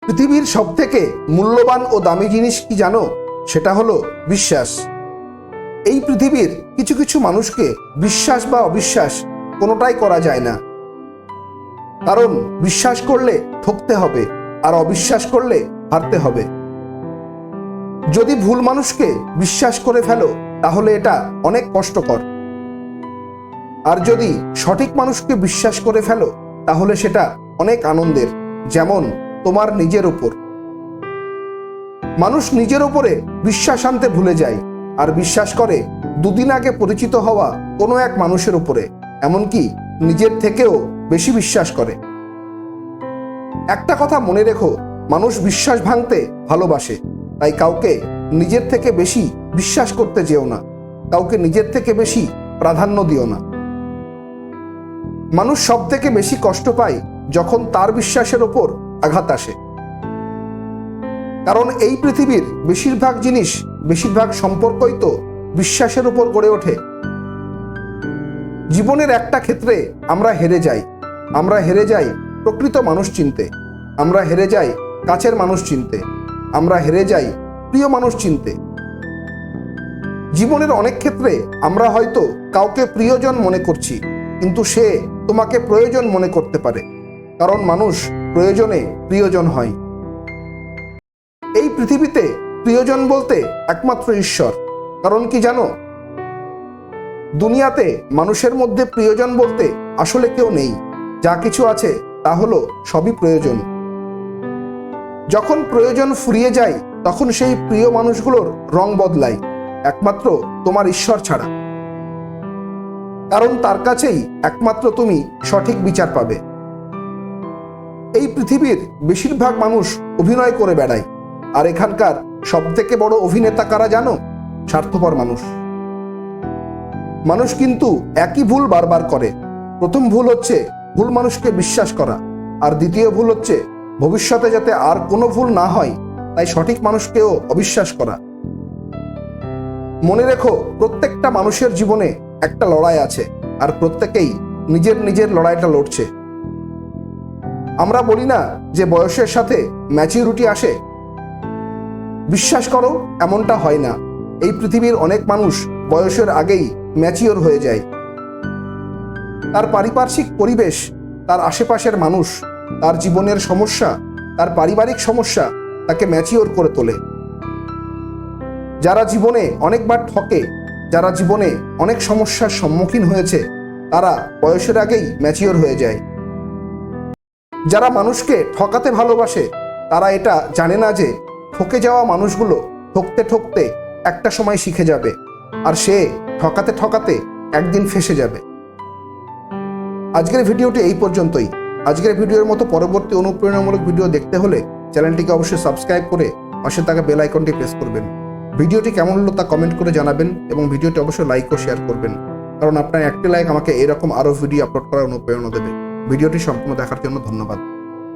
পৃথিবীর সবথেকে মূল্যবান ও দামি জিনিস কি জানো? সেটা হলো বিশ্বাস। এই পৃথিবীর কিছু কিছু মানুষকে বিশ্বাস বা অবিশ্বাস কোনোটাই করা যায় না। কারণ বিশ্বাস করলে ঠকতে হবে, আর অবিশ্বাস করলে হারতে হবে। যদি ভুল মানুষকে বিশ্বাস করে ফেলো তাহলে এটা অনেক কষ্টকর, আর যদি সঠিক মানুষকে বিশ্বাস করে ফেলো তাহলে সেটা অনেক আনন্দের। যেমন তোমার নিজের উপর। মানুষ নিজের উপরে বিশ্বাস আনতে ভুলে যায়, আর বিশ্বাস করে দুদিন আগে পরিচিত হওয়া কোনো এক মানুষের উপরে, এমনকি নিজের থেকেও বেশি বিশ্বাস করে। একটা কথা মনে রেখো, মানুষ বিশ্বাস ভাঙতে ভালোবাসে। তাই কাউকে নিজের থেকে বেশি বিশ্বাস করতে যেও না, কাউকে নিজের থেকে বেশি প্রাধান্য দিও না। মানুষ সব থেকে বেশি কষ্ট পায় যখন তার বিশ্বাসের ওপর আঘাত আসে। কারণ এই পৃথিবীর বেশিরভাগ জিনিস, বেশিরভাগ সম্পর্কই তো বিশ্বাসের উপর গড়ে ওঠে। জীবনের একটা ক্ষেত্রে আমরা হেরে যাই। আমরা হেরে যাই প্রকৃত মানুষ চিনতে, আমরা হেরে যাই কাছের মানুষ চিনতে, আমরা হেরে যাই প্রিয় মানুষ চিনতে। জীবনের অনেক ক্ষেত্রে আমরা হয়তো কাউকে প্রিয়জন মনে করছি, কিন্তু সে তোমাকে প্রয়োজন মনে করতে পারে। কারণ মানুষ প্রয়োজনে প্রিয়জন হয়। এই পৃথিবীতে প্রিয়জন বলতে একমাত্র ঈশ্বর। কারণ কি জানো? দুনিয়াতে মানুষের মধ্যে প্রিয়জন বলতে আসলে কেউ নেই। যা কিছু আছে তা হলো সবই প্রয়োজন। যখন প্রয়োজন ফুরিয়ে যায় তখন সেই প্রিয় মানুষগুলোর রং বদলায়, একমাত্র তোমার ঈশ্বর ছাড়া। কারণ তার কাছেই একমাত্র তুমি সঠিক বিচার পাবে। এই পৃথিবীর বেশিরভাগ মানুষ অভিনয় করে বেড়ায়, আর এখানকার সবথেকে বড় অভিনেতা কারা জানো? স্বার্থপর মানুষ। মানুষ কিন্তু একই ভুল বারবার করে। প্রথম ভুল হচ্ছে ভুল মানুষকে বিশ্বাস করা, আর দ্বিতীয় ভুল হচ্ছে ভবিষ্যতে যাতে আর কোনো ভুল না হয় তাই সঠিক মানুষকেও অবিশ্বাস করা। মনে রেখো, প্রত্যেকটা মানুষের জীবনে একটা লড়াই আছে, আর প্রত্যেকেই নিজের নিজের লড়াইটা লড়ছে। আমরা বলি না যে বয়সের সাথে ম্যাচিউরিটি আসে? বিশ্বাস করো, এমনটা হয় না। এই পৃথিবীর অনেক মানুষ বয়সের আগেই ম্যাচিওর হয়ে যায়। তার পারিপার্শ্বিক পরিবেশ, তার আশেপাশের মানুষ, তার জীবনের সমস্যা, তার পারিবারিক সমস্যা তাকে ম্যাচিওর করে তোলে। যারা জীবনে অনেকবার ঠকে, যারা জীবনে অনেক সমস্যার সম্মুখীন হয়েছে, তারা বয়সের আগেই ম্যাচিওর হয়ে যায়। যারা মানুষকে ঠকাতে ভালোবাসে তারা এটা জানে না যে ঠকে যাওয়া মানুষগুলো ঠকতে ঠকতে একটা সময় শিখে যাবে, আর সে ঠকাতে ঠকাতে একদিন ফেঁসে যাবে। আজকের ভিডিওটি এই পর্যন্তই। আজকের ভিডিওর মতো পরবর্তী অনুপ্রেরণামূলক ভিডিও দেখতে হলে চ্যানেলটিকে অবশ্যই সাবস্ক্রাইব করে পাশে থাকা বেল আইকনটি প্রেস করবেন। ভিডিওটি কেমন হলো তা কমেন্ট করে জানাবেন, এবং ভিডিওটি অবশ্যই লাইক ও শেয়ার করবেন, কারণ আপনার একটি লাইক আমাকে এরকম আরও ভিডিও আপলোড করার অনুপ্রেরণা দেবে। ভিডিওটি সম্পূর্ণ দেখার জন্য ধন্যবাদ।